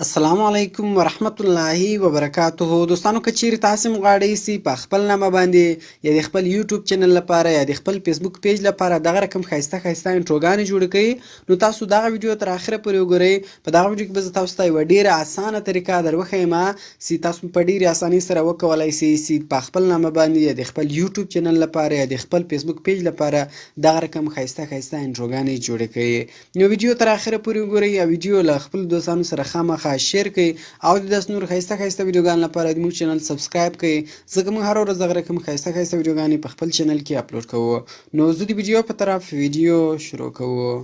السلام علیکم ورحمت الله وبرکاته. دوستانو که چیرې تاسو هم غواړئ چې په خپل نامه باندې یا د خپل یوټیوب چینل لپاره یا د خپل فیسبوک پیج لپاره دغه رقم ښایسته انټروګانې جوړې کړئ، نو تاسو دغه ویډیو تر اخره پورې وګورئ. په دغه ویډیو کې به زه تاسو ته یوه ډېره اسانه طریقه در وښیم چې تاسو په ډېرې اسانۍ سره وکولی شئ چې په خپل نامه باندې یا د خپل یوټیوب چینل لپاره یا د خپل فیسبوک پیج لپاره دغه رقم ښایسته انټروګانې جوړې کړئ. نو ویډیو تر اخره پورې وګورئ یا ویډیو له خپلو دوستانو سره خامخا شیر کړئ او د داسې نور ښایسته ویډیوګانو لپاره زموږ چینل سبسکرایب کړئ، ځکه موږ هره ورځ دغه رقم ښایسته ویډیوګانې په خپل چینل کې اپلوډ کوو. نو زه د ویډیو په طرف ویډیو شروع کوو.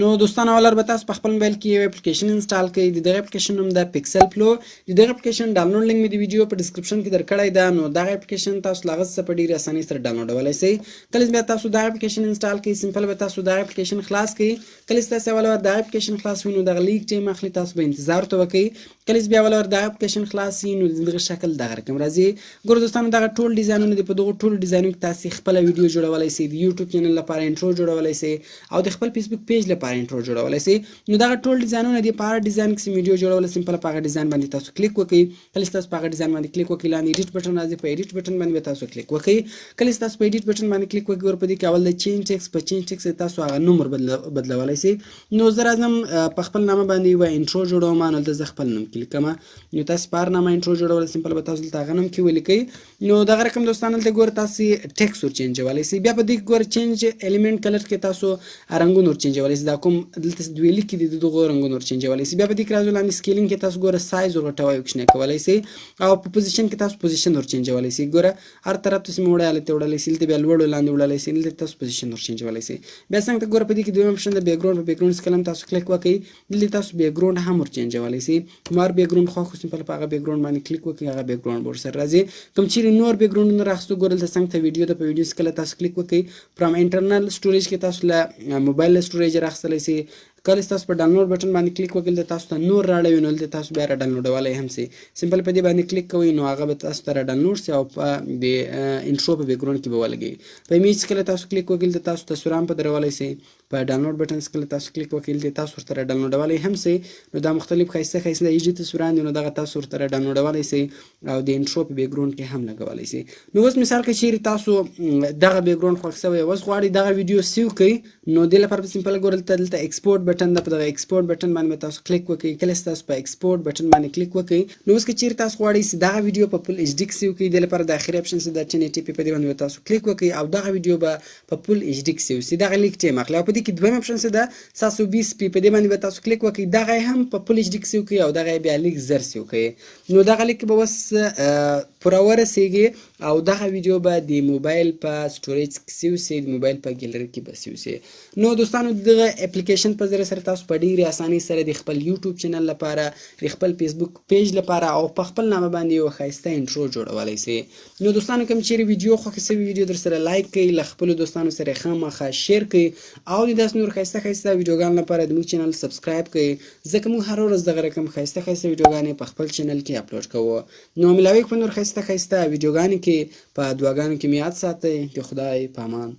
نو دوستانو اول به تاسو په خپل موبایل کې یو اپلیکیشن انسټال کړئ. د دغه اپلیکیشن نوم ده پکسل پلو. د دغه اپلیکیشن ډاونلوډ لینک مې د ویډیو په ډسکرپشن کې درکړی ده. نو دغه اپلیکیشن تاسو له هغه څخه په ډېرې اسانۍ سره ډاونلوډولی شئ. کله چې بیا تاسو دغه اپلیکیشن انسټال کړئ، سمپل به تاسو دغه اپلیکیشن خلاص کړئ. کله چې تاسو اول ور دغه اپلیکیشن خلاص وي، نو دغه لیک ټایم اخلي، تاسو به انتظار ورته وکړئ. کله چې بیا اول ور دغه اپلیکیشن خلاص وي، نو د دغه شکل دغه رقم راځي. ګوره دوستانو دغه ټول ډیزاینونه دي. په دغو ټولو ډیزاینونو کې تاسو خپله ویډیو جوړولی شئ، د یوټیوب چینل لپاره انټرو جوړولی شئ او د خپل فیسبوک پیج لپاره انټرو جوړولی شئ. نو دغه ټول ډیزاینونه دي. په هر ډیزاین کې ویډیو جوړول سمپل په هغه ډیزاین باندې تاسو کلیک وکړئ. کله چې تاسو په هغه ډیزاین باندې کلیک وکړئ، لاندې ایډیټ بټن راځي، په ایډیټ بټن باندې تاسو کلیک وکړئ. کله چې تاسو په ایډیټ بټن باندې کلیک وکړئ، ورپسې کې اول د چینج ټیکس، په چینج ټیکس تاسو هغه نوم بدلولی شئ. نو زه راځم په خپل نامه باندې یوه انټرو جوړوم، نو دلته زه خپل نوم کلیک کوم. نو تاسو په هر نامه انټرو جوړول سمپل به تاسو دلته هغه نوم کې ولیکئ. نو دغه رقم دوستانو دلته ګوره تاسو ټیکس ور چینجولی شئ. بیا په دې کې ګوره چینج الیمنټ کلر کې تاسو رنګونه ور چینجولی شئ. دا کوم دلته دوی لیکي دي دغه رنګونه ور چینجولی شئ. بیا په دې کې راځو لاندې سکیلینګ کې تاسو ګوره سایز ورغټوئ او کوچنی کولی شئ، او په پوزیشن کې تاسو پوزیشن ور چینجولی شئ. ګوره هر طرف ته وړی هلته وړلی شئ، دلته بیا لوړ لاندې وړلی شئ، دلته تاسو پوزیشن ور چینجولی شئ. بیا څنګه ته ګوره په دې کې دویم اپشن د بیکګراوند، په بیکګراوند سکیل هم تاسو کلیک وکړئ. دلته تاسو بیکګراوند هم ور چینجولی شئ. کوم هر بیکګراوند خوښ وي سمپل په هغه بیکګراوند باندې کلیک وکړئ، هغه بیکګراوند به ورسره راځي. کوم چیرې نور بیکګراوندونه راخیستو، ګوره دلته څنګه ته ویډیو ده، په ویډیو سکیل تاسو کلیک وکړئ. فرام انټرنل سټوریج کې تاسو له موبایل له سټوریج راخیستلی شئ. کله چې تاسو په ډاونلوډ بټن باندې کلیک وکړئ، دلته تاسو ته نور راړوي، نو دلته تاسو بیا را ډاونلوډولی هم شئ. سمپل په دې باندې کلیک کوئ، نو هغه به تاسو ته را ډاونلوډ شي او په د انټرو په بیکګراوند کې به ولګوي. په ایمیج کله تاسو کلیک وکړئ، دلته تاسو تصویر هم په درولی شئ. په ډاونلوډ بټن کله تاسو کلیک وکړئ، دلته تاسو ورته را ډاونلوډولی هم شئ. نو دا مختلف ښایسته ایچ ډي تصویران دي، نو دغه تاسو ورته را ډاونلوډولی شئ او د انټرو په بیکګراوند کې هم لګولی شئ. نو اوس مثال که چیرې تاسو دغه بیکګراوند خوښ شوی، اوس غواړئ دغه ویډیو سیو کړئ، نو دې لپاره به سمپل ګوره دلته ایکسپورټ بټن ده، په دغه ایکسپورټ بټن باندې تاسو کلیک وکړئ. کله چې تاسو په ایکسپورټ بټن باندې کلیک وکړئ، نو اوس که چیرې تاسو غواړئ چې دغه ویډیو په فل ایچ ډي کې سیو کړئ، دې لپاره د اخري اپشن څه ده 1080p، په دې باندې تاسو کلیک وکړئ او دغه ویډیو به په فل ایچ ډي کې سیو شي. دغه لیک ټایم اخلي. او په دې کې دویم اپشن څه ده 720p، په دې باندې به تاسو کلیک وکړئ، دغه هم په فل ایچ ډي کې سیو کړئ او دغه بیا لیک زر سیو کړئ. نو دغه لیک به اوس پوره ورسیږي او دغه ویډیو به د موبایل په سټوریج کې سیو شي، د موبایل په ګیلري کې به سیو شي. نو دوستانو دغه اپلیکیشن په ذریعه سره تاسو په ډېرې اسانۍ سره د خپل یوټیوب چینل لپاره، د خپل فیسبوک پیج لپاره او په خپل نامه باندې یو ښایسته انټرو جوړولی شئ. نو دوستانو کوم چیرې ویډیو خوښه شوې، ویډیو در سره لایک کړئ، له خپلو دوستانو سره خامخا شیر کړئ او د داسې نور ښایسته ویډیوګانو لپاره زموږ چینل سبسکرایب کړئ، ځکه موږ هره ورځ دغه رقم ښایسته ویډیوګانې په خپل چینل کې اپلوډ کوو. نو ملاوي په نور ښایسته ویډیوګانې کې په دعاګانو کې مې یاد ساتئ. د خدای په امان.